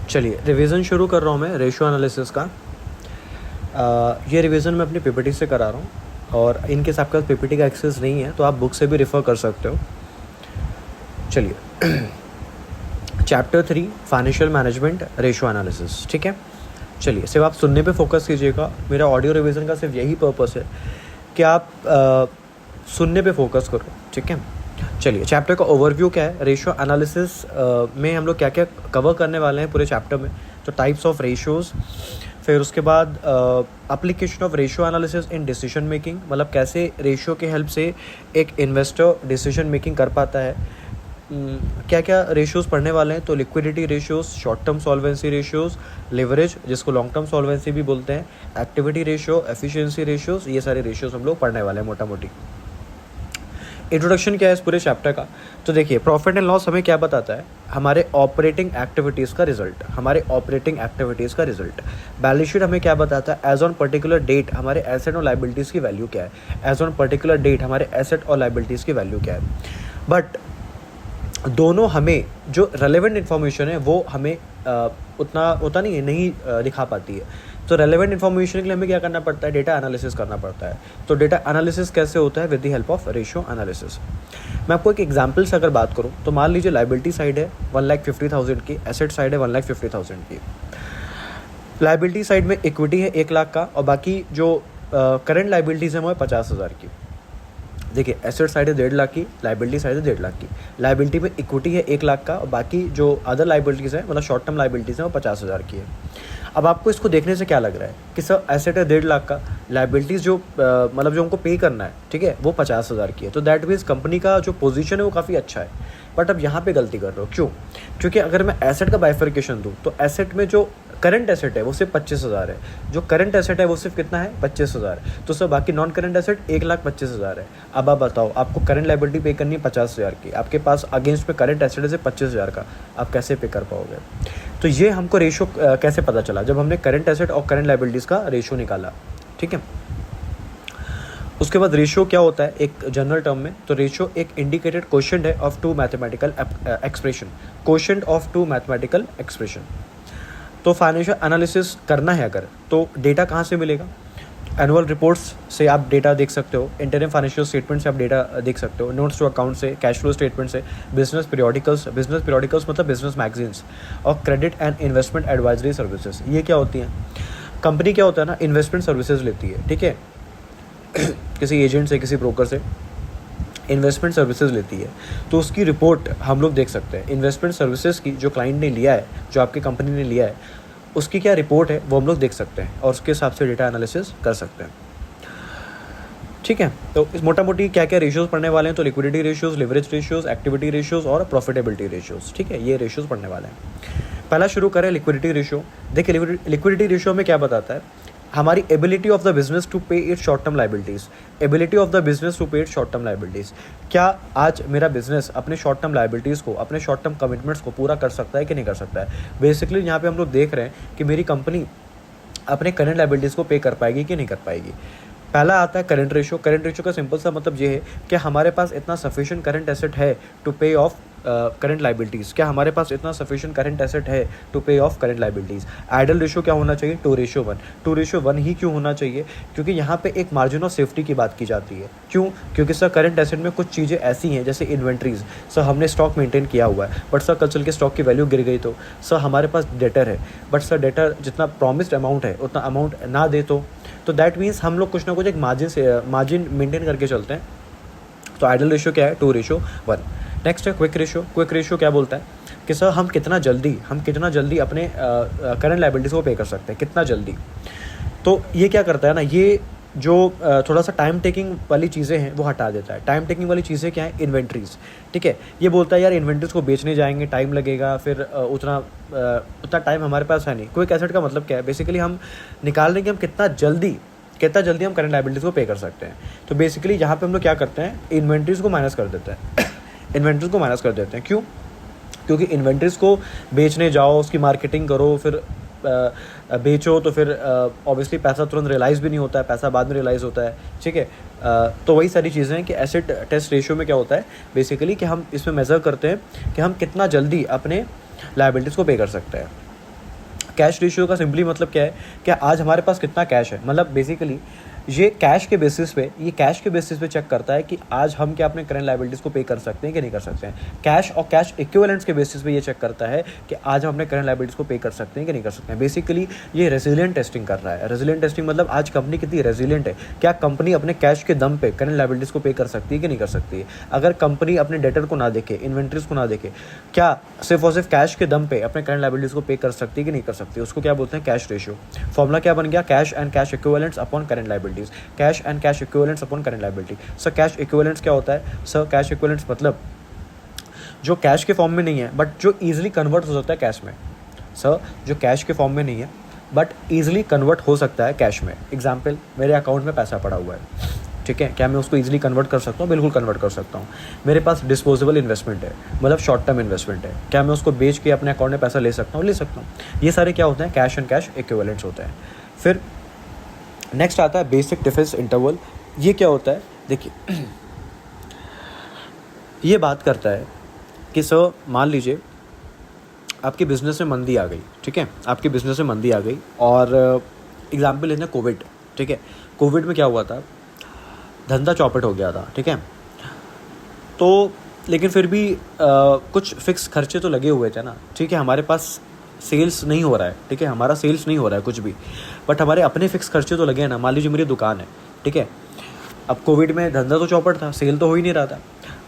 चलिए रिवीजन शुरू कर रहा हूँ मैं रेशियो एनालिसिस का। ये रिवीजन मैं अपनी पीपीटी से करा रहा हूँ और इनकेस आपके पास पीपीटी का एक्सेस नहीं है तो आप बुक से भी रेफ़र कर सकते हो। चलिए chapter 3 financial management ratio analysis. ठीक है, चलिए सिर्फ आप सुनने पे फोकस कीजिएगा। मेरा ऑडियो रिवीजन का सिर्फ यही पर्पस है कि आप सुनने पे फोकस करो। ठीक है, चलिए चैप्टर का ओवरव्यू क्या है। रेशियो एनालिसिस में हम लोग क्या क्या कवर करने वाले हैं पूरे चैप्टर में, तो टाइप्स ऑफ रेशियोज़, फिर उसके बाद application of ratio analysis in decision making, मतलब कैसे रेशियो के हेल्प से एक इन्वेस्टर डिसीजन मेकिंग कर पाता है। क्या क्या रेशियोज़ पढ़ने वाले हैं, तो liquidity ratios, short term solvency ratios, leverage जिसको लॉन्ग टर्म सॉल्वेंसी भी बोलते हैं, एक्टिविटी रेशियो, एफिशिएंसी रेशियोज़, ये सारे रेशियोज़ हम लोग पढ़ने वाले हैं मोटा मोटी। इंट्रोडक्शन क्या है इस पूरे चैप्टर का, तो देखिए प्रॉफिट एंड लॉस हमें क्या बताता है, हमारे ऑपरेटिंग एक्टिविटीज़ का रिजल्ट, हमारे ऑपरेटिंग एक्टिविटीज़ का रिजल्ट। बैलेंस शीट हमें क्या बताता है, एज ऑन पर्टिकुलर डेट हमारे एसेट और लाइबिलिटीज़ की वैल्यू क्या है, एज ऑन पर्टिकुलर डेट हमारे एसेट और लाइबिलिटीज़ की वैल्यू क्या है। बट दोनों हमें जो रेलेवेंट इन्फॉर्मेशन है वो हमें उतना नहीं दिखा पाती है। तो रेलेवेंट इन्फॉर्मेशन के लिए हमें क्या करना पड़ता है, डेटा एनालिसिस करना पड़ता है। तो डेटा एनालिसिस कैसे होता है, with the help of ratio analysis. मैं आपको एक एग्जांपल से अगर बात करूं तो मान लीजिए लाइबिलिटी साइड है 1,50,000 की, एसेट साइड है 1,50,000 की। लाइबिलिटी साइड में इक्विटी है 1 लाख का और बाकी जो करंट लाइबिलिटीज़ है वो है 50,000 की। देखिए एसेट साइड है 1.5 लाख की, लाइबिलिटी साइड है 1.5 लाख की। लाइबिलिटी में इक्विटी है 1 लाख का और बाकी जो अदर लाइबिलिटीज़ है मतलब शॉर्ट टर्म लाइबिलिटीज़ हैं वो 50,000 की है। अब आपको इसको देखने से क्या लग रहा है कि सर एसेट है 1.5 लाख का, लाइबिलिटीज़ जो मतलब जो हमको पे करना है, ठीक है, वो 50,000 की है। तो दैट मीन्स कंपनी का जो पोजीशन है वो काफ़ी अच्छा है। बट अब यहाँ पे गलती कर रहे हो, क्यों? क्योंकि अगर मैं एसेट का बाइफर्केशन दूँ तो एसेट में जो करंट एसेट है वो सिर्फ 25,000 है, जो करंट एसेट है वो सिर्फ कितना है 25,000। तो सर बाकी नॉन करंट एसेट 1,25,000 है। अब आप बताओ, आपको करंट लाइबिलिटी पे करनी है 50,000 की, आपके पास अगेंस्ट में करंट एसेट है सिर्फ 25,000 का, आप कैसे पे कर पाओगे? तो ये हमको रेशो कैसे पता चला, जब हमने करंट एसेट और करंट लाइबिलिटीज़ का रेशो निकाला। ठीक है, उसके बाद रेशियो क्या होता है एक जनरल टर्म में, तो रेशियो एक इंडिकेटेड क्वोशिएंट है of two mathematical expression, quotient of two mathematical expression. तो फाइनेंशियल एनालिसिस करना है अगर, तो डेटा कहाँ से मिलेगा? एनुअल रिपोर्ट्स से आप डेटा देख सकते हो, इंटरनल फाइनेंशियल स्टेटमेंट से आप डेटा देख सकते हो, नोट्स टू अकाउंट से, कैश फ्लो स्टेटमेंट से, बिजनेस पीरियोडिकल्स मतलब बिजनेस मैगजीन्स, और credit and investment advisory services. ये क्या होती हैं? कंपनी क्या होता है ना, इन्वेस्टमेंट सर्विसेज लेती है, ठीक है किसी एजेंट से, किसी ब्रोकर से इन्वेस्टमेंट सर्विसेज लेती है, तो उसकी रिपोर्ट हम लोग देख सकते हैं। इन्वेस्टमेंट सर्विसेज की जो क्लाइंट ने लिया है, जो आपकी कंपनी ने लिया है, उसकी क्या रिपोर्ट है वो हम लोग देख सकते हैं और उसके हिसाब से डेटा एनालिसिस कर सकते हैं। ठीक है, तो इस मोटा मोटी क्या क्या रेशियोज़ पढ़ने वाले हैं, तो liquidity ratios, leverage ratios, activity ratios और प्रॉफिटेबिलिटी रेशियोज़। ठीक है, ये रेशियोज़ पढ़ने वाले हैं। पहला शुरू करें लिक्विडिटी रेशियो। देखिए लिक्विडिटी रेशियो में क्या बताता है, हमारी ability of the business to pay it short term liabilities, ability of the business to pay it short term liabilities. क्या आज मेरा बिजनेस अपने शॉर्ट टर्म लाइबिलिटीज़ को, अपने शॉर्ट टर्म कमिटमेंट्स को पूरा कर सकता है कि नहीं कर सकता है? बेसिकली यहाँ पे हम लोग देख रहे हैं कि मेरी कंपनी अपने करंट लाइबिलिटीज़ को पे कर पाएगी कि नहीं कर पाएगी। पहला आता है करंट रेशियो। करंट रेशियो का सिंपल सा मतलब ये है कि हमारे पास इतना सफिशिएंट करंट एसेट है to pay off current liabilities, क्या हमारे पास इतना सफिशिएंट करंट एसेट है to pay off current liabilities. Ideal ratio क्या होना चाहिए, 2:1। 2:1 ही क्यों होना चाहिए? क्योंकि यहाँ पे एक मार्जिन ऑफ सेफ्टी की बात की जाती है। क्यों? क्योंकि सर करंट एसेट में कुछ चीज़ें ऐसी हैं जैसे इन्वेंट्रीज, सर हमने स्टॉक मेंटेन किया हुआ है बट सर कल चल के स्टॉक की वैल्यू गिर गई तो सर हमारे पास डेटर है, बट सर डेटर जितना प्रॉमिस्ड अमाउंट है उतना अमाउंट ना दे तो दैट मीन्स हम लोग कुछ ना कुछ एक मार्जिन मेंटेन करके चलते हैं। तो आइडल रेशियो क्या है, 2:1। नेक्स्ट है क्विक रेशियो। क्विक रेशियो क्या बोलता है कि सर हम कितना जल्दी अपने करंट लाइबिलिटीज़ को पे कर सकते हैं, कितना जल्दी। तो ये क्या करता है ना, ये जो थोड़ा सा टाइम टेकिंग वाली चीज़ें हैं वो हटा देता है। टाइम टेकिंग वाली चीज़ें क्या है, इन्वेंट्रीज। ठीक है, ये बोलता है यार इन्वेंट्रीज को बेचने जाएंगे, टाइम लगेगा, फिर उतना टाइम हमारे पास है नहीं। क्विक एसेट का मतलब क्या है, बेसिकली हम निकाल रहे हैं कि हम कितना जल्दी हम करंट लाइबिलिटीज़ को पे कर सकते हैं। तो बेसिकली यहाँ पे हम लोग क्या करते हैं, इन्वेंट्रीज को माइनस कर देते हैं इन्वेंट्रीज को माइनस कर देते हैं। क्यों? क्योंकि इन्वेंट्रीज को बेचने जाओ, उसकी मार्केटिंग करो, फिर बेचो, तो फिर ऑब्वियसली पैसा तुरंत रियलाइज़ भी नहीं होता है, पैसा बाद में रियलाइज़ होता है। ठीक है, तो वही सारी चीज़ें हैं कि एसेट टेस्ट रेशियो में क्या होता है बेसिकली कि हम इसमें मेज़र करते हैं कि हम कितना जल्दी अपने लायबिलिटीज़ को पे कर सकते हैं। कैश रेशियो का सिंपली मतलब क्या है कि आज हमारे पास कितना कैश है, मतलब बेसिकली ये कैश के बेसिस पे चेक करता है कि आज हम क्या अपने करंट लायबिलिटीज़ को पे कर सकते हैं कि नहीं कर सकते हैं। कैश और कैश इक्विवेलेंट्स के बेसिस पे ये चेक करता है कि आज हम अपने करंट लायबिलिटीज़ को पे कर सकते हैं कि नहीं कर सकते हैं। बेसिकली ये रेजिलिएंट टेस्टिंग कर रहा है। रेजिलिएंट टेस्टिंग मतलब आज कंपनी कितनी रेजिलिएंट है, क्या कंपनी अपने कैश के दम पे करंट लायबिलिटीज़ को पे कर सकती है कि नहीं कर सकती है। अगर कंपनी अपने डेटर को ना देखे, इन्वेंट्रीज को ना देखे, क्या सिर्फ और सिर्फ कैश के दम पे अपने करंट लायबिलिटीज़ को पे कर सकती है कि नहीं कर सकती, उसको क्या बोलते हैं, कैश रेशियो। फॉर्मूला क्या बन गया, cash and cash equivalents upon current liabilities. Cash and cash equivalents upon current liability. Sir cash equivalents क्या होता है, सर कैश इक्विवेलेंट्स मतलब जो कैश के फॉर्म में नहीं है बट जो इजीली कन्वर्ट हो सकता है कैश में। सर जो कैश के फॉर्म में नहीं है बट इजीली कन्वर्ट हो सकता है कैश में। एग्जाम्पल, मेरे अकाउंट में पैसा पड़ा हुआ है, ठीक है, क्या मैं उसको इजीली कन्वर्ट कर सकता हूँ, बिल्कुल कन्वर्ट कर सकता हूँ। मेरे पास डिस्पोजेबल इन्वेस्टमेंट है, मतलब शॉर्ट टर्म इन्वेस्टमेंट है, क्या मैं उसको बेच के अपने अकाउंट में पैसा ले सकता हूँ, ले सकता हूँ। ये सारे क्या होते हैं, कैश एंड कैश इक्विवेलेंट्स होते हैं। फिर नेक्स्ट आता है बेसिक डिफेंस इंटरवल। ये क्या होता है, देखिए ये बात करता है कि सर मान लीजिए आपके बिज़नेस में मंदी आ गई, ठीक है, आपके बिज़नेस में मंदी आ गई और एग्जाम्पल लेना कोविड, ठीक है, कोविड में क्या हुआ था, धंधा चौपट हो गया था, ठीक है, तो लेकिन फिर भी कुछ फिक्स खर्चे तो लगे हुए थे ना, ठीक है, हमारे पास सेल्स नहीं हो रहा है, ठीक है, हमारा सेल्स नहीं हो रहा है कुछ भी, बट हमारे अपने फिक्स खर्चे तो लगे हैं ना। मान लीजिए मेरी दुकान है, ठीक है, अब कोविड में धंधा तो चौपट था, सेल तो हो ही नहीं रहा था,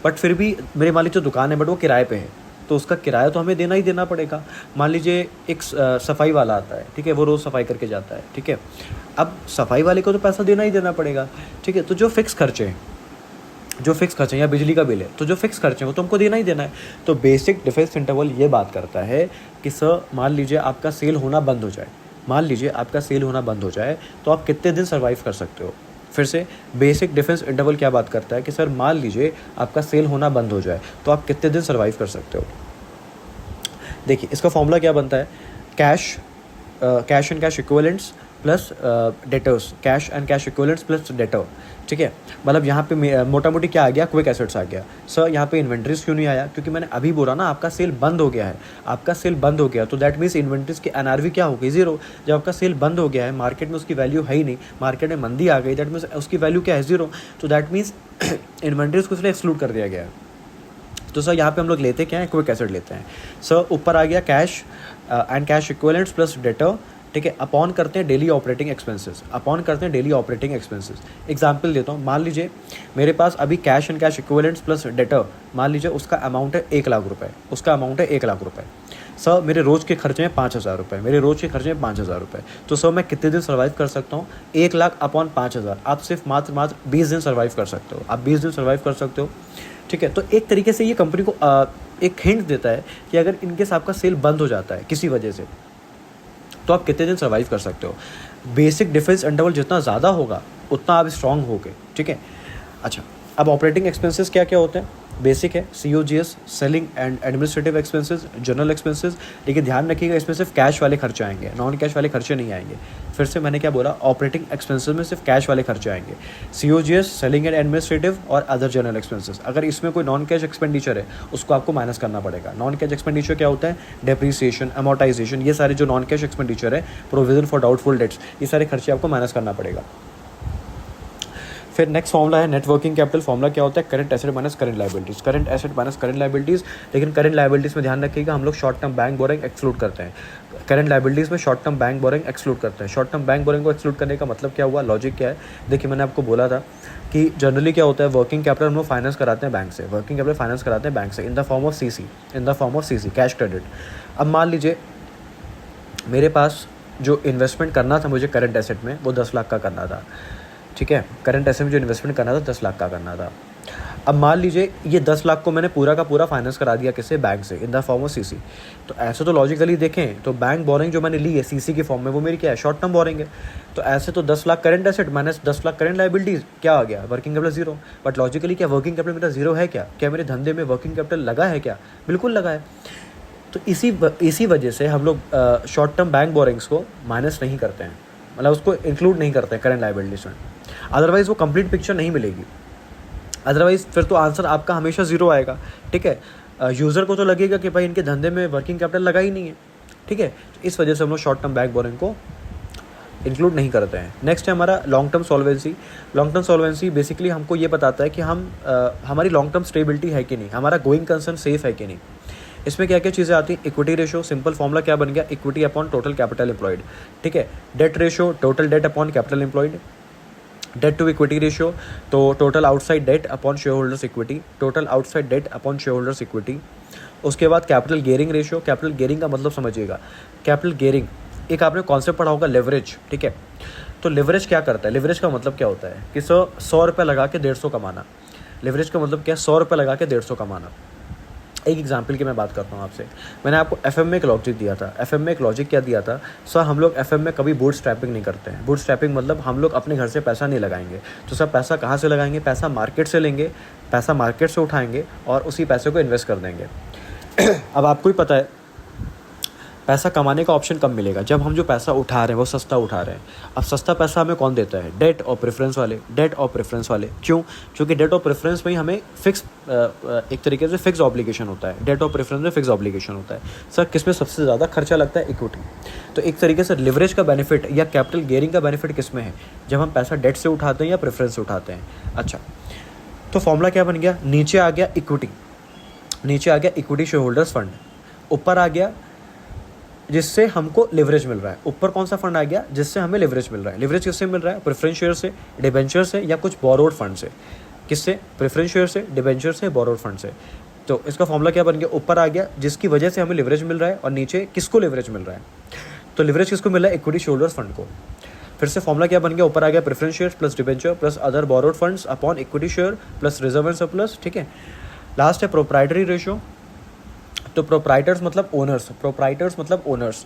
बट फिर भी मेरे मान लीजिए दुकान है बट वो किराए पे है, तो उसका किराया तो हमें देना ही देना पड़ेगा। मान लीजिए एक सफाई वाला आता है, ठीक है, वो रोज़ सफाई करके जाता है, ठीक है, अब सफाई वाले को तो पैसा देना ही देना पड़ेगा, ठीक है, तो जो फिक्स खर्चे हैं, या बिजली का बिल है, तो जो फिक्स खर्चे हैं वो तो हमको देना ही देना है। तो बेसिक डिफेंस इंटरवल ये बात करता है कि सर मान लीजिए आपका सेल होना बंद हो जाए, तो आप कितने दिन सर्वाइव कर सकते हो। फिर से बेसिक डिफेंस इंटरवल क्या बात करता है कि सर मान लीजिए आपका सेल होना बंद हो जाए तो आप कितने दिन सर्वाइव कर सकते हो। देखिए इसका फॉर्मूला क्या बनता है, cash and cash equivalents plus debtors, cash and cash equivalents plus debtor, ठीक है, मतलब यहाँ पे मोटा मोटी क्या आ गया, क्विक एसेट्स आ गया। सर यहाँ पे इन्वेंट्रीज क्यों नहीं आया, क्योंकि मैंने अभी बोला ना आपका सेल बंद हो गया है, तो दैट मीन्स इन्वेंट्रीज की एनआरवी क्या हो गई, जीरो। जब आपका सेल बंद हो गया है, मार्केट में उसकी वैल्यू है ही नहीं, मार्केट में मंदी आ गई, दैट मीन्स उसकी वैल्यू क्या है, जीरो, तो दैट मीन्स इन्वेंट्रीज को इसलिए एक्सक्लूड कर दिया गया है। तो सर यहाँ पे हम लोग लेते क्या है, क्विक एसेट लेते हैं। सर ऊपर आ गया cash and cash equivalents plus debtor, ठीक है, अपॉन करते हैं डेली ऑपरेटिंग एक्सपेंसेस। एग्जाम्पल देता हूँ, मान लीजिए मेरे पास अभी cash and cash equivalents plus debtor, मान लीजिए उसका अमाउंट है 1 लाख रुपए, सर मेरे रोज़ के खर्चे हैं 5,000 रुपये, तो सर मैं कितने दिन सर्वाइव कर सकता हूँ, 1 लाख अपॉन 5,000, आप सिर्फ मात्र 20 दिन सर्वाइव कर सकते हो, ठीक है। तो एक तरीके से ये कंपनी को एक हिंट देता है कि अगर इनकेस आपका सेल बंद हो जाता है किसी वजह से, तो आप कितने दिन सर्वाइव कर सकते हो। बेसिक डिफेंस इंटरवल जितना ज़्यादा होगा उतना आप स्ट्रांग होगे, ठीक है। अच्छा, अब ऑपरेटिंग एक्सपेंसेस क्या क्या होते हैं, बेसिक है COGS, selling and administrative expenses, general expenses, लेकिन ध्यान रखिएगा इसमें सिर्फ कैश वाले खर्चे आएंगे, नॉन कैश वाले खर्चे नहीं आएंगे। फिर से मैंने क्या बोला, ऑपरेटिंग एक्सपेंसेस में सिर्फ कैश वाले खर्चे आएंगे, COGS, सेलिंग एंड एडमिनिस्ट्रेटिव और अदर जनरल एक्सपेंसेस। अगर इसमें कोई नॉन कैश एक्सपेंडिचर है उसको आपको माइनस करना पड़ेगा। नॉन कैश एक्सपेंडिचर क्या होता है, डेप्रीसिएशन, अमोर्टाइजेशन, ये सारे जो नॉन कैश एक्सपेंडिचर है, प्रोविजन फॉर डाउटफुल डेट्स, ये सारे खर्चे आपको माइनस करना पड़ेगा। फिर नेक्स्ट फॉर्मूला है नेट वर्किंग कैपिटल। फॉर्मूला क्या होता है, current asset minus current liabilities, लेकिन करंट लायबिलिटीज में ध्यान रखिएगा हम लोग short term bank boring exclude करते हैं। करंट लायबिलिटीज में short term bank boring exclude करते हैं। शॉर्ट टर्म बैंक बोरिंग को एक्सक्लूड करने का मतलब क्या हुआ, लॉजिक क्या है, देखिए मैंने आपको बोला था कि जनरली क्या होता है, वर्किंग कैपिटल हम लोग फाइनेंस कराते हैं बैंक से, in the form of CC, cash credit. अब मान लीजिए मेरे पास जो इन्वेस्टमेंट करना था मुझे करंट एसेट में, वो 10 लाख का करना था, ठीक है, करंट एसेट में जो इन्वेस्टमेंट करना था 10 लाख का करना था। अब मान लीजिए ये 10 लाख को मैंने पूरा का पूरा फाइनेंस करा दिया किससे, बैंक से, in the form of CC. तो ऐसे तो लॉजिकली देखें तो बैंक बोरिंग जो मैंने ली है सीसी के फॉर्म में, वो मेरी क्या है, शॉर्ट टर्म बोरिंग है। तो ऐसे तो 10 lakh current asset minus 10 lakh current liabilities क्या आ गया, working capital zero. But logically क्या वर्किंग कैपिटल मेरा जीरो है क्या मेरे धंधे में वर्किंग कैपिटल लगा है क्या, बिल्कुल लगा है। तो इसी वजह से हम लोग शॉर्ट टर्म बैंक बोरिंग्स को माइनस नहीं करते हैं, मतलब उसको इंक्लूड नहीं करते हैं करंट लायबिलिटीज में, अदरवाइज़ वो कंप्लीट पिक्चर नहीं मिलेगी। अदरवाइज़ फिर तो आंसर आपका हमेशा ज़ीरो आएगा, ठीक है। यूज़र को तो लगेगा कि भाई इनके धंधे में वर्किंग कैपिटल लगा ही नहीं है, ठीक है, इस वजह से हम लोग शॉर्ट टर्म बैंक बोरिंग को इंक्लूड नहीं करते हैं। नेक्स्ट है हमारा long term solvency. Long term solvency basically हमको ये बताता है कि हमारी लॉन्ग टर्म स्टेबिलिटी है कि नहीं, हमारा गोइंग कंसर्न सेफ है कि नहीं। इसमें क्या क्या चीज़ें आती हैं, इक्विटी रेशो, सिंपल फॉर्मूला क्या बन गया, equity upon total capital employed, ठीक है। Debt ratio, total debt upon capital employed. Debt to equity ratio, तो total outside debt upon shareholders equity, total outside debt upon shareholders equity. उसके बाद capital gearing ratio, capital gearing का मतलब समझिएगा, capital gearing एक आपने concept पढ़ा होगा, लेवरेज, ठीक है। तो लेवरेज क्या करता है, लेवरेज का मतलब क्या होता है कि 100 रुपये लगा के 150 कमाना। लेवरेज का मतलब क्या है, 100 रुपये लगा के 150 कमाना। एक एग्जाम्पल की मैं बात करता हूँ आपसे, मैंने आपको एफएम में एक लॉजिक दिया था। एफएम में एक लॉजिक क्या दिया था, सर हम लोग एफएम में कभी बूट स्ट्रैपिंग नहीं करते हैं। बूट स्ट्रैपिंग मतलब हम लोग अपने घर से पैसा नहीं लगाएंगे। तो सर पैसा कहाँ से लगाएंगे, पैसा मार्केट से लेंगे, पैसा मार्केट से उठाएंगे और उसी पैसे को इन्वेस्ट कर देंगे। अब आपको ही पता है पैसा कमाने का ऑप्शन कब मिलेगा, जब हम जो पैसा उठा रहे हैं वो सस्ता उठा रहे हैं। अब सस्ता पैसा हमें कौन देता है, डेट और प्रेफरेंस वाले, डेट और प्रेफरेंस वाले। क्यों, क्योंकि डेट और प्रेफरेंस में ही हमें फिक्स एक तरीके से फिक्स ऑब्लिगेशन होता है। डेट और प्रेफरेंस में फिक्स ऑब्लिगेशन होता है। सर किस में सबसे ज़्यादा खर्चा लगता है, इक्विटी। तो एक तरीके से लिवरेज का बेनिफिट या कैपिटल गेयरिंग का बेनिफिट किस में है, जब हम पैसा डेट से उठाते हैं या प्रेफरेंस से उठाते हैं। अच्छा, तो फॉर्मूला क्या बन गया, नीचे आ गया इक्विटी, नीचे आ गया इक्विटी शेयर होल्डर्स फंड, ऊपर आ गया जिससे हमको लिवरेज मिल रहा है। ऊपर कौन सा फंड आ गया, जिससे हमें लिवरेज मिल रहा है। लिवरेज किससे मिल रहा है, प्रेफरेंस शेयर से, डिबेंचर से, या कुछ बोरोड फंड से। किससे, प्रेफरेंस शेयर से, डिबेंचर से, बोरोड फंड से। तो इसका फॉर्मूला क्या बन गया, ऊपर आ गया जिसकी वजह से हमें लिवरेज मिल रहा है, और नीचे किसको लिवरेज मिल रहा है, तो लिवरेज किसको मिल रहा है, इक्विटी शेयर होल्डर्स फंड को। फिर से फॉर्मूला क्या बन गया, ऊपर आ गया preference share plus debenture plus other borrowed funds upon equity share plus reserve and surplus, ठीक है। लास्ट है प्रोप्राइटरी रेशियो। तो प्रोप्राइटर्स मतलब ओनर्स, प्रोप्राइटर्स मतलब ओनर्स।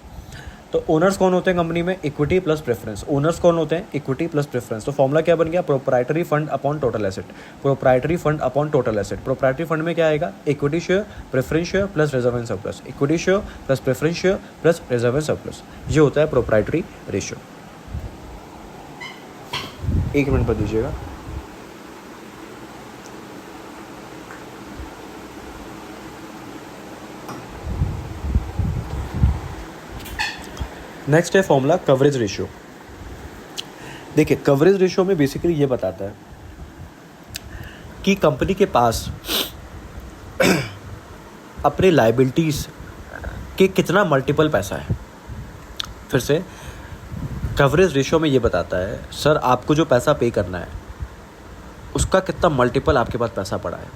तो ओनर्स कौन होते हैं कंपनी में, इक्विटी प्लस प्रेफरेंस। ओनर्स कौन होते हैं, इक्विटी प्लस प्रेफरेंस। तो फॉर्मूला क्या बन गया, proprietary fund upon total asset, proprietary fund upon total asset. Proprietary fund में क्या आएगा, equity share, preference share plus reserve and surplus, equity share plus preference share plus reserve and surplus. ये होता है प्रोप्राइटरी रेशियो। 1 मिनट पर दीजिएगा। Next है formula coverage ratio. देखिए कवरेज रेशियो में बेसिकली ये बताता है कि कंपनी के पास अपने लायबिलिटीज़ के कितना मल्टीपल पैसा है। फिर से कवरेज रेशियो में ये बताता है सर आपको जो पैसा पे करना है उसका कितना मल्टीपल आपके पास पैसा पड़ा है।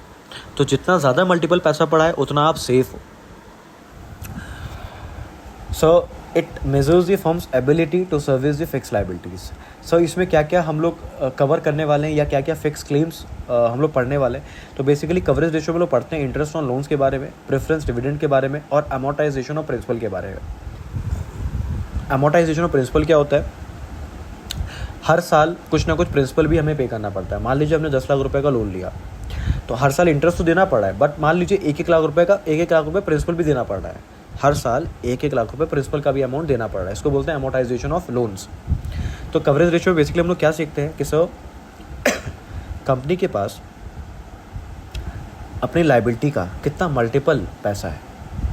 तो जितना ज़्यादा मल्टीपल पैसा पड़ा है उतना आप सेफ हो। So it measures the firm's ability to service the fix liabilities. So इसमें क्या क्या हम लोग कवर करने वाले हैं या क्या क्या फिक्स क्लेम्स हम लोग पढ़ने वाले हैं। तो बेसिकली कवरेज रेशियो में लोग पढ़ते हैं इंटरेस्ट ऑन लोन्स के बारे में, प्रेफरेंस डिविडेंड के बारे में और अमोर्टाइजेशन ऑफ प्रिंसिपल के बारे में। अमोर्टाइजेशन ऑफ प्रिंसिपल क्या होता है, हर साल कुछ ना कुछ प्रिंसिपल भी हमें पे करना पड़ता है। मान लीजिए हमने 10 लाख रुपए का लोन लिया तो हर साल इंटरेस्ट तो देना पड़ रहा है, बट मान लीजिए 1-1 लाख रुपए का 1-1 लाख रुपए प्रिंसिपल भी देना पड़ रहा है। हर साल 1-1 लाख रुपए प्रिंसिपल का भी अमाउंट देना पड़ रहा है। इसको बोलते हैं अमोर्टाइजेशन ऑफ लोन्स। तो कवरेज रेशियो बेसिकली हम लोग क्या सीखते हैं कि सर कंपनी के पास अपनी लायबिलिटी का कितना मल्टीपल पैसा है,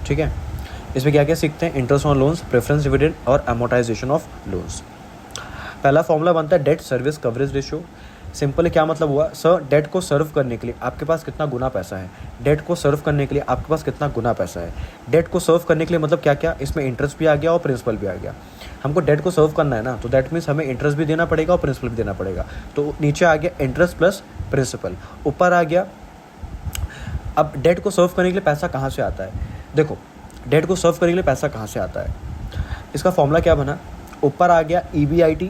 ठीक है। इसमें क्या क्या सीखते हैं, interest on loans, preference dividend और अमोर्टाइजेशन ऑफ लोन्स। पहला फॉर्मूला बनता है debt service coverage ratio. Simple क्या मतलब हुआ, सर डेट को सर्व करने के लिए आपके पास कितना गुना पैसा है। डेट को सर्व करने के लिए आपके पास कितना गुना पैसा है। डेट को सर्व करने के लिए मतलब क्या क्या, इसमें इंटरेस्ट भी आ गया और प्रिंसिपल भी आ गया। हमको डेट को सर्व करना है ना, तो दैट मीन्स हमें इंटरेस्ट भी देना पड़ेगा और प्रिंसिपल भी देना पड़ेगा। तो नीचे आ गया इंटरेस्ट प्लस प्रिंसिपल, ऊपर आ गया। अब डेट को सर्व करने के लिए पैसा कहाँ से आता है, देखो डेट को सर्व करने के लिए पैसा कहाँ से आता है, इसका फॉर्मूला क्या बना, ऊपर आ गया EBIT,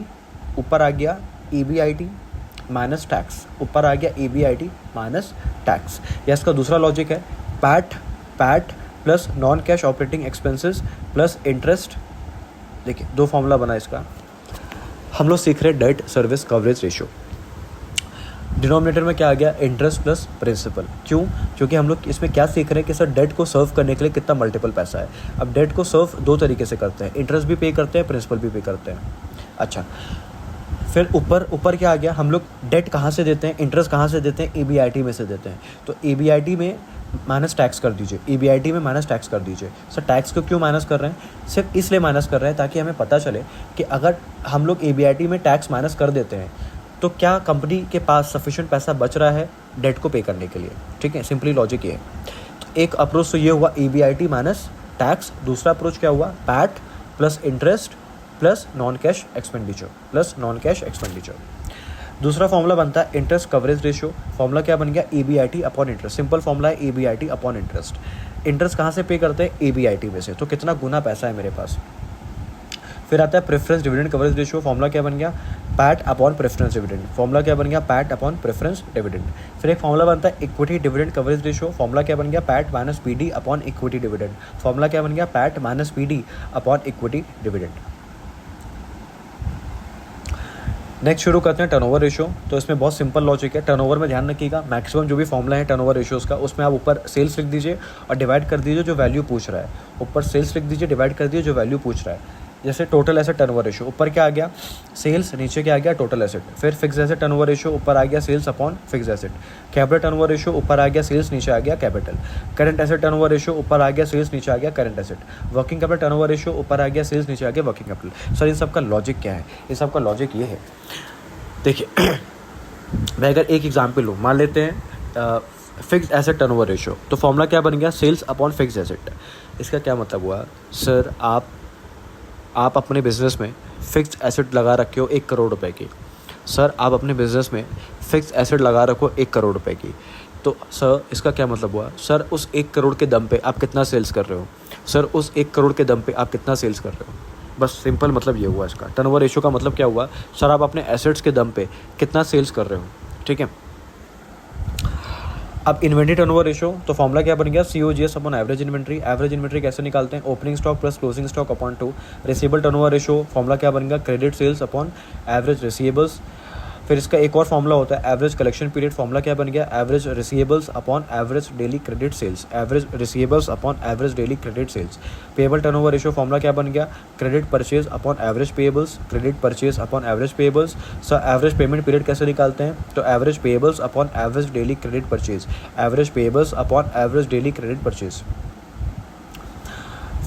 ऊपर आ गया EBIT माइनस टैक्स, ऊपर आ गया EBIT माइनस टैक्स। या इसका दूसरा लॉजिक है PAT plus non cash operating expenses plus interest. देखिए 2 फॉर्मूला बना इसका। हम लोग सीख रहे हैं debt service coverage ratio. Denominator में क्या आ गया, इंटरेस्ट प्लस प्रिंसिपल। क्यों, क्योंकि हम लोग इसमें क्या सीख रहे हैं कि सर डेट को सर्व करने के लिए कितना मल्टीपल पैसा है। अब डेट को सर्व 2 तरीके से करते हैं, इंटरेस्ट भी पे करते हैं, प्रिंसिपल भी पे करते हैं। अच्छा, फिर ऊपर क्या आ गया, हम लोग डेट कहाँ से देते हैं, इंटरेस्ट कहाँ से देते हैं, EBIT में से देते हैं। तो EBIT में माइनस टैक्स कर दीजिए, EBIT में माइनस टैक्स कर दीजिए। सर टैक्स को क्यों माइनस कर रहे हैं? सिर्फ इसलिए माइनस कर रहे हैं ताकि हमें पता चले कि अगर हम लोग EBIT में टैक्स माइनस कर देते हैं तो क्या कंपनी के पास सफिशिएंट पैसा बच रहा है डेट को पे करने के लिए। ठीक है, सिंपली लॉजिक ये है। तो एक अप्रोच तो ये हुआ EBIT माइनस टैक्स। दूसरा अप्रोच क्या हुआ? PAT plus interest plus non cash expenditure. दूसरा फॉर्मूला बनता है इंटरेस्ट कवरेज रेशियो। फॉर्मूला क्या बन गया? EBIT upon interest. Simple formula है EBIT अपॉन इंटरेस्ट। इंटरेस्ट कहाँ से पे करते हैं? EBIT में से। तो कितना गुना पैसा है मेरे पास। फिर आता है preference dividend coverage ratio. Formula क्या बन गया? PAT upon preference dividend. Formula क्या बन गया? PAT upon preference dividend. फिर एक फॉर्मूला बनता है equity dividend coverage ratio. Formula क्या बन गया? PAT minus PD upon equity dividend. Formula क्या बन गया? PAT minus PD upon equity dividend. Next शुरू करते हैं टर्नओवर रेशियो। तो इसमें बहुत सिंपल लॉजिक है। टर्नओवर में ध्यान रखिएगा, मैक्सिमम जो भी फॉर्मूला है टर्नओवर रेशियोज का, उसमें आप ऊपर सेल्स लिख दीजिए और डिवाइड कर दीजिए जो वैल्यू पूछ रहा है। ऊपर सेल्स लिख दीजिए, डिवाइड कर दीजिए जो वैल्यू पूछ रहा है। जैसे टोटल एसेट टर्नओवर रेशियो, ऊपर क्या आ गया? सेल्स, नीचे क्या आ गया? Total asset. फिर फिक्स एसेट टर्नओवर रेशियो, ऊपर आ गया sales upon fix asset. Capital turnover ratio, ऊपर आ गया सेल्स, नीचे आ गया capital. Current asset turnover ratio, ऊपर आ गया सेल्स, नीचे आ गया current asset. Working capital turnover ratio, ऊपर आ गया सेल्स, नीचे आ गया वर्किंग कैपिटल। सर इन सब का लॉजिक क्या है? इन सब का लॉजिक ये है, देखिए मैं अगर एक एग्जांपल लूँ, मान लेते हैं फिक्स्ड एसेट टर्नओवर रेशियो। तो फॉर्मूला क्या बन गया? Sales upon fixed asset. इसका क्या मतलब हुआ? सर आप अपने बिजनेस में फिक्स्ड एसेट लगा रखे हो 1 करोड़ रुपए की। सर आप अपने बिजनेस में फिक्स्ड एसेट लगा रखो 1 करोड़ रुपए की। तो सर इसका क्या मतलब हुआ? सर उस 1 करोड़ के दम पे आप कितना सेल्स कर रहे हो? सर उस 1 करोड़ के दम पे आप कितना सेल्स कर रहे हो? बस सिंपल मतलब ये हुआ इसका। टर्नओवर रेशियो का मतलब क्या हुआ? सर आप अपने एसेट्स के दम पे कितना सेल्स कर रहे हो। ठीक है, अब इन्वेंट्री टर्नओवर रेशियो, तो फॉर्मूला क्या बन गया? COGS upon average inventory. Average inventory कैसे निकालते हैं? Opening stock plus closing stock upon 2। Receivable turnover ratio, formula क्या बन गया? Credit sales upon average receivables. फिर इसका एक और फॉर्मूला होता है एवरेज कलेक्शन पीरियड। फॉर्मूला क्या बन गया? Average receivables upon average daily credit sales. Average receivables upon average daily credit sales. Payable turnover ratio, formula क्या बन गया? Credit purchase upon average payables. Credit purchase upon average payables. Sir average payment period कैसे निकालते हैं? तो average payables upon average daily credit purchase. Average payables upon average daily credit purchase.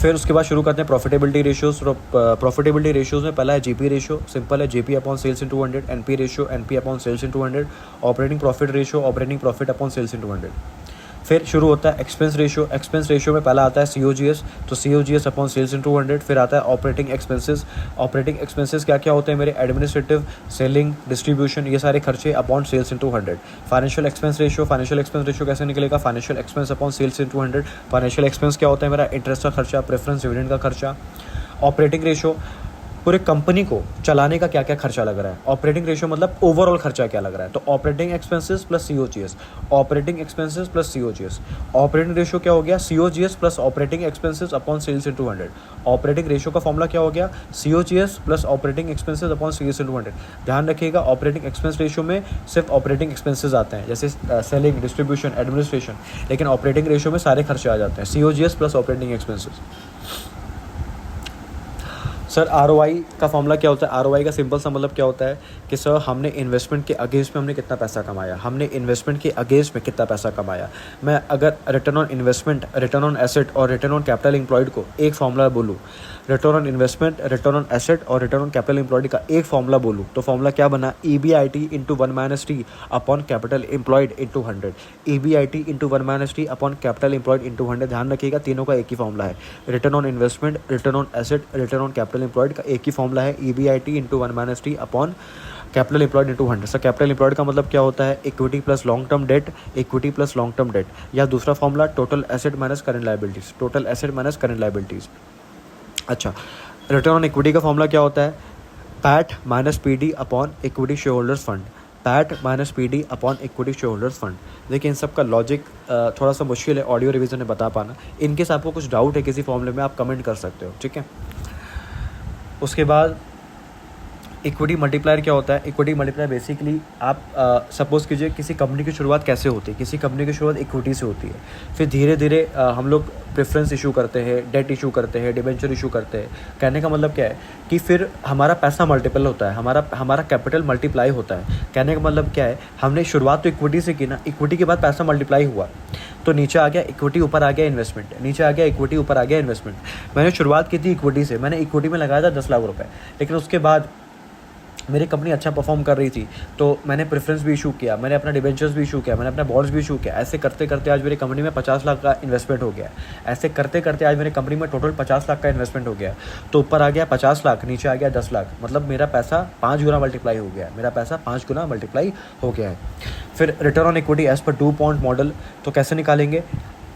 फिर उसके बाद शुरू करते हैं प्रॉफिटेबिलिटी रेशियोज। प्रॉफिटेबिलिटी रेशियोज में पहला है GP रेशियो, सिंपल है GP upon sales into 100। NP ratio, NP upon sales into 100। Operating profit ratio, operating profit upon sales into 100। फिर शुरू होता है एक्सपेंस रेशियो। एक्सपेंस रेशियो में पहला आता है COGS, तो COGS अपॉन सेल्स इंटू 100। फिर आता है ऑपरेटिंग एक्सपेंसेस। ऑपरेटिंग एक्सपेंसेस क्या क्या होते हैं मेरे? एडमिनिस्ट्रेटिव, सेलिंग, डिस्ट्रीब्यूशन, ये सारे खर्चे upon sales into 100। Financial expense ratio, financial expense ratio कैसे निकलेगा? Financial expense upon sales into 100। Financial expense क्या होता है मेरा? इंटरेस्ट का खर्चा, प्रेफरेंस डिविडेंड का खर्चा। ऑपरेटिंग रेशियो, पूरे कंपनी को चलाने का क्या क्या खर्चा लग रहा है। ऑपरेटिंग रेशियो मतलब ओवरऑल खर्चा क्या लग रहा है। तो operating expenses plus COGS, operating expenses plus COGS। Operating ratio क्या हो गया? COGS plus operating expenses upon sales into 100। Operating ratio का फॉर्मूला क्या हो गया? COGS plus operating expenses upon sales into 100। ध्यान रखिएगा, ऑपरेटिंग एक्सपेंस रेशियो में सिर्फ ऑपरेटिंग एक्सपेंसेस आते हैं, जैसे सेलिंग, डिस्ट्रीब्यूशन, एडमिनिस्ट्रेशन, लेकिन ऑपरेटिंग रेशियो में सारे खर्चे आ जाते हैं, COGS plus operating expenses. Sir ROI का फॉर्मूला क्या होता है? ROI का सिंपल सा मतलब क्या होता है कि सर हमने इन्वेस्टमेंट के अगेंस्ट में हमने कितना पैसा कमाया, हमने इन्वेस्टमेंट के अगेंस्ट में कितना पैसा कमाया। मैं अगर return on investment, return on asset और रिटर्न ऑन कैपिटल एम्प्लॉयड को एक फॉर्मूला बोलूँ, return on investment, return on asset और रिटर्न ऑन कैपिटल एम्प्लॉयड का एक फॉर्मूला बोलूँ, तो फॉर्मूला क्या बना? EBIT into 1 - T upon capital employed into 100। EBIT into 1 - T upon capital employed into 100। ध्यान रखिएगा, तीनों का एक ही फॉर्मूला है। Return on investment, return on asset, return on capital employed का एक ही फॉर्मूला है, EBIT into 1 - T upon capital employed into 100। Sir capital employed का मतलब क्या होता है? Equity plus long term debt, equity plus long term debt. या दूसरा formula total asset minus current liabilities, total asset minus current liabilities. अच्छा, return on equity का formula क्या होता है? PAT minus PD upon equity share holders fund, PAT minus PD upon equity share holders fund. देखिए इन सब का logic थोड़ा सा मुश्किल है ऑडियो रिवीजन में बता पाना। इनकेस आपको कुछ डाउट है किसी फॉर्मूले में, आप कमेंट कर सकते हो, ठीक है। उसके बाद इक्विटी मल्टीप्लायर क्या होता है? इक्विटी मल्टीप्लायर बेसिकली आप सपोज़ कीजिए किसी कंपनी की शुरुआत कैसे होती है? किसी कंपनी की शुरुआत इक्विटी से होती है, फिर धीरे धीरे हम लोग प्रेफरेंस इशू करते हैं, डेट इशू करते हैं, डिबेंचर इशू करते हैं। कहने का मतलब क्या है कि फिर हमारा पैसा मल्टीपल होता है, हमारा कैपिटल मल्टीप्लाई होता है। कहने का मतलब क्या है, हमने शुरुआत तो इक्विटी से की ना, इक्विटी के बाद पैसा मल्टीप्लाई हुआ, तो नीचे आ गया इक्विटी, ऊपर आ गया इन्वेस्टमेंट, नीचे आ गया इक्विटी, ऊपर आ गया इन्वेस्टमेंट। मैंने शुरुआत की थी इक्विटी से, मैंने इक्विटी में लगाया था 10 लाख रुपये, लेकिन उसके बाद मेरी कंपनी अच्छा परफॉर्म कर रही थी तो मैंने प्रेफरेंस भी इशू किया, मैंने अपना डिबेंचर्स भी इशू किया, मैंने अपना बॉन्ड्स भी इशू किया। ऐसे करते करते आज मेरी कंपनी में 50 लाख का इन्वेस्टमेंट हो गया। ऐसे करते करते आज मेरी कंपनी में टोटल 50 लाख का इन्वेस्टमेंट हो गया। तो ऊपर आ गया 50 लाख, नीचे आ गया 10 लाख, मतलब मेरा पैसा 5 गुना मल्टीप्लाई हो गया है, मेरा पैसा 5 गुना मल्टीप्लाई हो गया है। फिर return on equity as per DuPont model, तो कैसे निकालेंगे?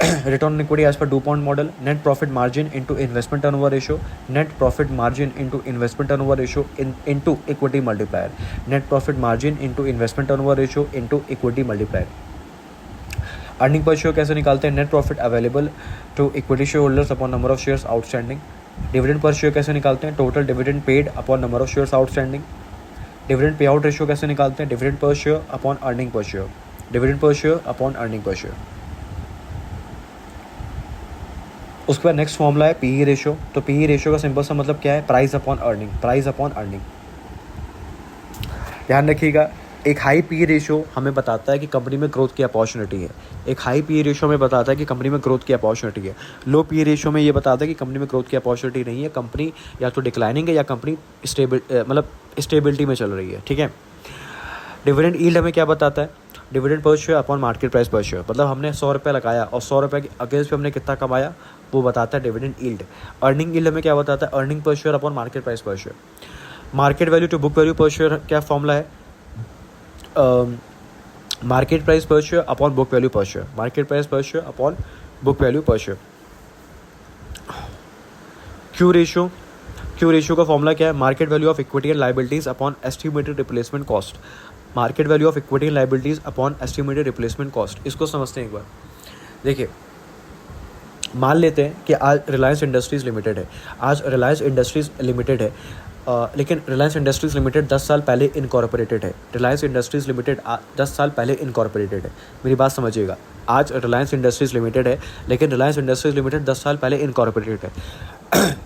Return on equity as per DuPont model, net profit margin into investment turnover ratio, net profit margin into investment turnover ratio into equity multiplier, net profit margin into investment turnover ratio into equity multiplier. Earning per share कैसे निकालते हैं? Net profit available to equity share holders upon number of shares outstanding. Dividend per share कैसे निकालते हैं? Total dividend paid upon number of shares outstanding. Dividend pay out ratio कैसे निकालते हैं? Dividend per share upon earning per share, dividend per share upon earning per share. उसके बाद next formula है PE ratio. तो पीई रेशियो का simple सा मतलब क्या है? Price upon earning, price upon earning. ध्यान रखिएगा, एक हाई पीई रेशियो हमें बताता है कि कंपनी में ग्रोथ की अपॉर्चुनिटी है। एक हाई पीई रेशियो हमें बताता है कि कंपनी में ग्रोथ की अपॉर्चुनिटी है। लो पीई रेशियो में ये बताता है कि कंपनी में ग्रोथ की अपॉर्चुनिटी नहीं है, कंपनी या तो डिक्लाइनिंग है या कंपनी स्टेबिलिटी में चल रही है। ठीक है। डिविडेंड यील्ड हमें क्या बताता है? Dividend per share upon market price per share, मतलब हमने 100 रुपये लगाया और 100 रुपये के अगेंस्ट पे हमने कितना कमाया, वो बताता है डिविडेंड यील्ड। अर्निंग यील्ड हमें क्या बताता है? Earning per share upon market price per share. Market value to book value per share क्या फॉर्मूला है? Market price per share upon book value per share, market price per share upon book value per share. Q ratio का formula क्या है? Market value of equity and liabilities upon estimated replacement cost, market value of equity and liabilities upon estimated replacement cost. इसको समझते हैं एक बार। देखिए, मान लेते हैं कि आज रिलायंस इंडस्ट्रीज़ लिमिटेड है, आज रिलायंस इंडस्ट्रीज़ लिमिटेड है, लेकिन रिलायंस इंडस्ट्रीज़ लिमिटेड 10 साल पहले इनकॉर्पोरेटेड है। रिलायंस इंडस्ट्रीज़ लिमिटेड 10 साल पहले इनकॉर्पोरेटेड है। मेरी बात समझिएगा, आज रिलायंस इंडस्ट्रीज़ लिमिटेड है, लेकिन रिलायंस इंडस्ट्रीज़ लिमिटेड 10 साल पहले इनकॉर्पोरेटेड है।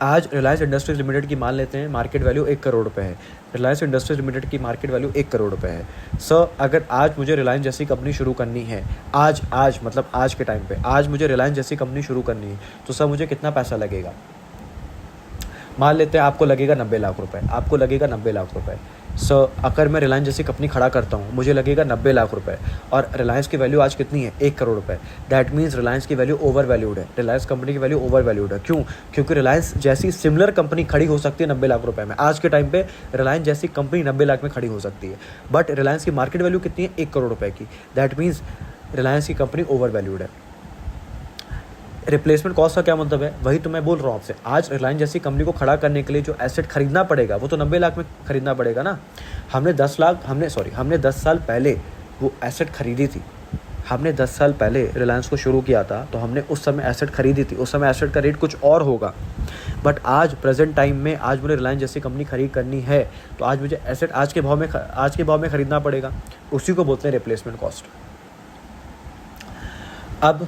आज रिलायंस इंडस्ट्रीज़ लिमिटेड की मान लेते हैं मार्केट वैल्यू 1 करोड़ रुपए है। रिलायंस इंडस्ट्रीज़ लिमिटेड की मार्केट वैल्यू 1 करोड़ रुपए है। सर, अगर आज मुझे रिलायंस जैसी कंपनी शुरू करनी है, आज मतलब आज के टाइम पे आज मुझे रिलायंस जैसी कंपनी शुरू करनी है, तो सर मुझे कितना पैसा लगेगा? मान लेते हैं आपको लगेगा 90 लाख रुपए, आपको लगेगा 90 लाख रुपए। सर, अगर मैं रिलायंस जैसी कंपनी खड़ा करता हूँ, मुझे लगेगा 90 लाख रुपए, और रिलायंस की वैल्यू आज कितनी है? 1 करोड़ रुपए। दैट मीन्स रिलायंस की वैल्यू ओवर वैल्यूड है, रिलायंस कंपनी की वैल्यू ओवर वैल्यूड है। क्यों? क्योंकि रिलायंस जैसी सिमिलर कंपनी खड़ी हो सकती है 90 लाख रुपए में। आज के टाइम पे रिलायंस जैसी कंपनी 90 लाख में खड़ी हो सकती है, बट रिलायंस की मार्केट वैल्यू कितनी है? 1 करोड़ रुपए की। दैट मीन्स रिलायंस की कंपनी ओवर वैल्यूड है। रिप्लेसमेंट कॉस्ट का क्या मतलब है? वही तो मैं बोल रहा हूँ आपसे, आज रिलायंस जैसी कंपनी को खड़ा करने के लिए जो एसेट खरीदना पड़ेगा वो तो 90 लाख में खरीदना पड़ेगा ना। हमने 10 साल पहले वो एसेट खरीदी थी। हमने 10 साल पहले रिलायंस को शुरू किया था, तो हमने उस समय एसेट खरीदी थी, उस समय एसेट का रेट कुछ और होगा। बट आज प्रेजेंट टाइम में आज मुझे रिलायंस जैसी कंपनी खरीद करनी है, तो आज मुझे एसेट आज के भाव में खरीदना पड़ेगा। उसी को बोलते हैं रिप्लेसमेंट कॉस्ट। अब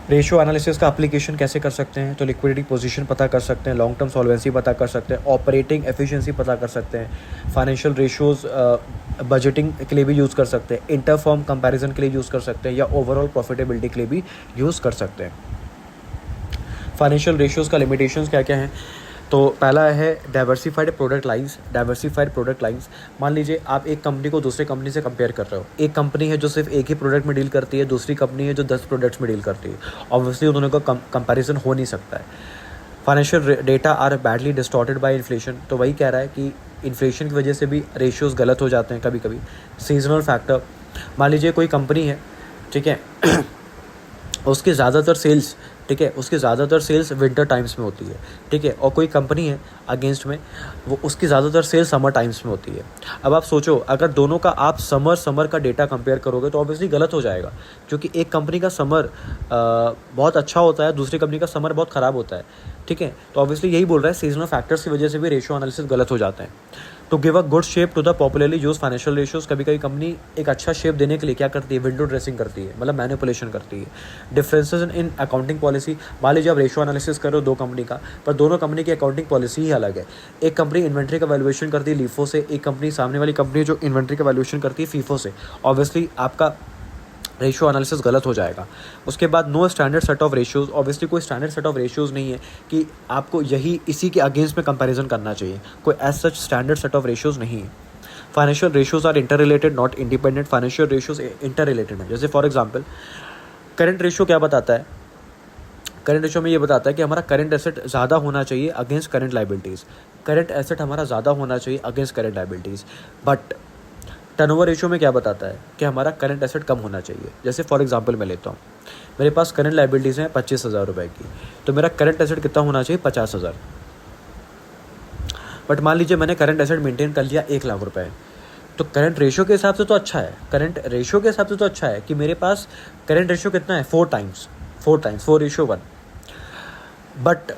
रेशियो एनालिसिस का एप्लीकेशन कैसे कर सकते हैं? तो लिक्विडिटी पोजीशन पता कर सकते हैं, लॉन्ग टर्म सॉल्वेंसी पता कर सकते हैं, ऑपरेटिंग एफिशिएंसी पता कर सकते हैं, फाइनेंशियल रेशियोज बजटिंग के लिए भी यूज़ कर सकते हैं, इंटर फर्म कंपैरिजन के लिए यूज़ कर सकते हैं, या ओवरऑल प्रॉफिटेबिलिटी के लिए भी यूज़ कर सकते हैं। फाइनेंशियल रेशियोज़ का लिमिटेशंस क्या क्या हैं? तो पहला है डाइवर्सिफाइड प्रोडक्ट लाइंस। मान लीजिए आप एक कंपनी को दूसरे कंपनी से कंपेयर कर रहे हो। एक कंपनी है जो सिर्फ एक ही प्रोडक्ट में डील करती है, दूसरी कंपनी है जो 10 प्रोडक्ट्स में डील करती है। ऑब्वियसली दोनों का कंपैरिजन हो नहीं सकता है। Financial data are badly distorted by inflation, तो वही कह रहा है कि इन्फ्लेशन की वजह से भी रेशियोज़ गलत हो जाते हैं कभी कभी। सीजनल फैक्टर, मान लीजिए कोई कंपनी है, ठीक है, उसकी ज़्यादातर सेल्स ठीक है, उसकी ज़्यादातर सेल्स विंटर टाइम्स में होती है, ठीक है, और कोई कंपनी है अगेंस्ट में, वो उसकी ज़्यादातर सेल्स समर टाइम्स में होती है। अब आप सोचो, अगर दोनों का आप समर का डेटा कंपेयर करोगे तो ऑब्वियसली गलत हो जाएगा, क्योंकि एक कंपनी का समर बहुत अच्छा होता है, दूसरी कंपनी का समर बहुत ख़राब होता है, ठीक है। तो ऑब्वियसली यही बोल रहा है, सीजनल फैक्टर्स की वजह से भी रेशियो एनालिसिस गलत हो जाते हैं। तो give a good shape to the popularly use financial ratios, कभी कभी कंपनी एक अच्छा शेप देने के लिए क्या करती है, विंडो ड्रेसिंग करती है, मतलब मैनिपुलेशन करती है। डिफरेंसेस इन अकाउंटिंग पॉलिसी, मान लीजिए आप रेशियो एनालिसिस कर रहे हो दो कंपनी का, पर दोनों कंपनी की अकाउंटिंग पॉलिसी ही अलग है। एक कंपनी इन्वेंट्री का वैल्यूएशन करती है लीफो से, एक कंपनी सामने वाली कंपनी जो इन्वेंट्री का वैल्यूएशन करती है फीफो से। ऑब्वियसली आपका रेशियो एनालिसिस गलत हो जाएगा। उसके बाद no standard set of ratios, obviously कोई स्टैंडर्ड सेट ऑफ रेशियोज नहीं है कि आपको इसी के अगेंस्ट में कंपैरिजन करना चाहिए, कोई as such standard set of ratios नहीं है। Financial ratios are inter related not independent, financial ratios inter related है। जैसे फॉर एग्जांपल करंट रेशियो क्या बताता है, करंट रेशियो में ये बताता है कि हमारा करंट एसेट ज़्यादा होना चाहिए against current liabilities, current asset हमारा ज़्यादा होना चाहिए against current liabilities. But turnover ratio में क्या बताता है कि हमारा करंट एसेट कम होना चाहिए। जैसे फॉर एग्जांपल मैं लेता हूँ, मेरे पास करंट लाइबिलिटीज़ हैं 25,000 रुपये की, तो मेरा करंट एसेट कितना होना चाहिए 50,000। बट मान लीजिए मैंने करंट एसेट मेंटेन कर लिया 1,00,000 रुपये, तो करंट रेशियो के हिसाब से तो अच्छा है, करंट रेशियो के हिसाब से तो अच्छा है कि मेरे पास करंट रेशियो कितना है 4:1। बट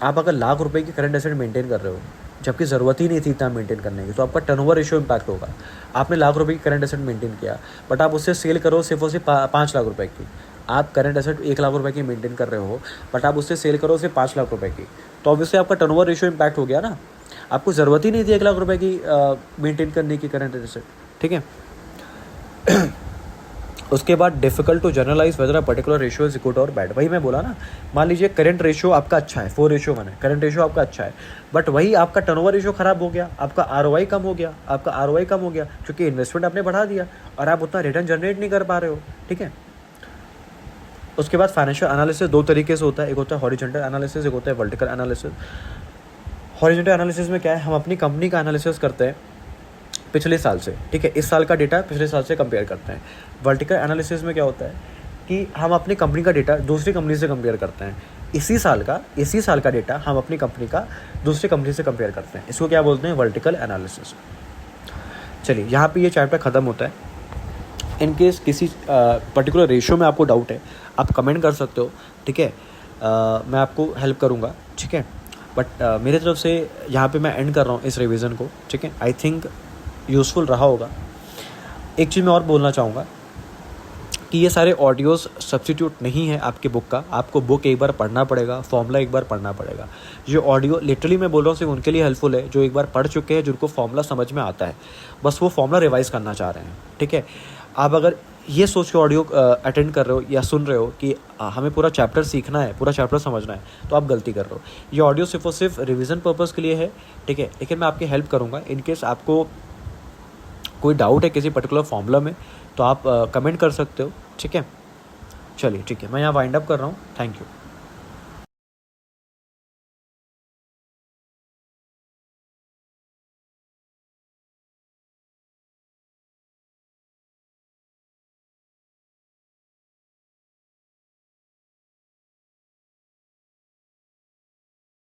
आप अगर 1,00,000 रुपये की करंट एसेट मेंटेन कर रहे हो, जबकि ज़रूरत ही नहीं थी इतना मेंटेन करने की, तो आपका टर्नओवर रेशियो इम्पैक्ट होगा। आपने 1,00,000 रुपये की करंट एसेट मेंटेन किया, बट आप उससे सेल करो सिर्फ और सिर्फ 5,00,000 रुपये की। आप करंट एसेट 1,00,000 रुपये की मेंटेन कर रहे हो, बट आप उससे सेल करो सिर्फ 5,00,000 रुपये की, तो ऑब्वियसली आपका टर्नओवर रेशियो इम्पैक्ट हो गया ना। आपको ज़रूरत ही नहीं थी 1,00,000 रुपये की मेंटेन करने की करंट एसेट, ठीक है। उसके बाद difficult to generalise whether a particular ratio is good और बैड, वही मैं बोला ना। मान लीजिए करंट रेशियो आपका अच्छा है, 4:1 है, करंट रेशियो आपका अच्छा है, बट वही आपका टर्नओवर रेशियो खराब हो गया, आपका आरओआई कम हो गया, क्योंकि इन्वेस्टमेंट आपने बढ़ा दिया और आप उतना रिटर्न जनरेट नहीं कर पा रहे हो, ठीक है। उसके बाद फाइनेंशियल एनालिसिस दो तरीके से होता है, एक होता है हॉरिजॉन्टल एनालिसिस, एक होता है वर्टिकल एनालिसिस। हॉरिजॉन्टल एनालिसिस में क्या है, हम अपनी कंपनी का एनालिसिस करते हैं पिछले साल से, ठीक है, इस साल का डेटा पिछले साल से कंपेयर करते हैं। वर्टिकल एनालिसिस में क्या होता है कि हम अपनी कंपनी का डेटा दूसरी कंपनी से कंपेयर करते हैं। इसी साल का डेटा हम अपनी कंपनी का दूसरी कंपनी से कंपेयर करते हैं, इसको क्या बोलते हैं, वर्टिकल एनालिसिस। चलिए, यहाँ पे ये चैप्टर ख़त्म होता है। इन केस किसी पर्टिकुलर रेशियो में आपको डाउट है, आप कमेंट कर सकते हो, ठीक है, मैं आपको हेल्प करूँगा, ठीक है। बट मेरे तरफ से यहाँ पे मैं एंड कर रहा हूँ इस रिवीजन को, ठीक है। आई थिंक यूज़फुल रहा होगा। एक चीज़ मैं और बोलना चाहूँगा कि ये सारे ऑडियोज़ सब्स्टिट्यूट नहीं है आपकी बुक का, आपको बुक एक बार पढ़ना पड़ेगा, फॉर्मूला एक बार पढ़ना पड़ेगा। ये ऑडियो लिटरली मैं बोल रहा हूँ सिर्फ उनके लिए हेल्पफुल है जो एक बार पढ़ चुके हैं, जिनको फॉर्मूला समझ में आता है, बस वो फॉर्मूला रिवाइज़ करना चाह रहे हैं, ठीक है। आप अगर ये सोच के ऑडियो अटेंड कर रहे हो या सुन रहे हो कि हमें पूरा चैप्टर सीखना है, पूरा चैप्टर समझना है, तो आप गलती कर रहे हो। ये ऑडियो सिर्फ और सिर्फ रिवीजन पर्पज़ के लिए है, ठीक है, लेकिन मैं आपकी हेल्प करूँगा। इन केस आपको कोई डाउट है किसी पर्टिकुलर फॉर्मूला में, तो आप कमेंट कर सकते हो, ठीक है। चलिए, ठीक है, मैं यहाँ वाइंड अप कर रहा हूँ। Thank you.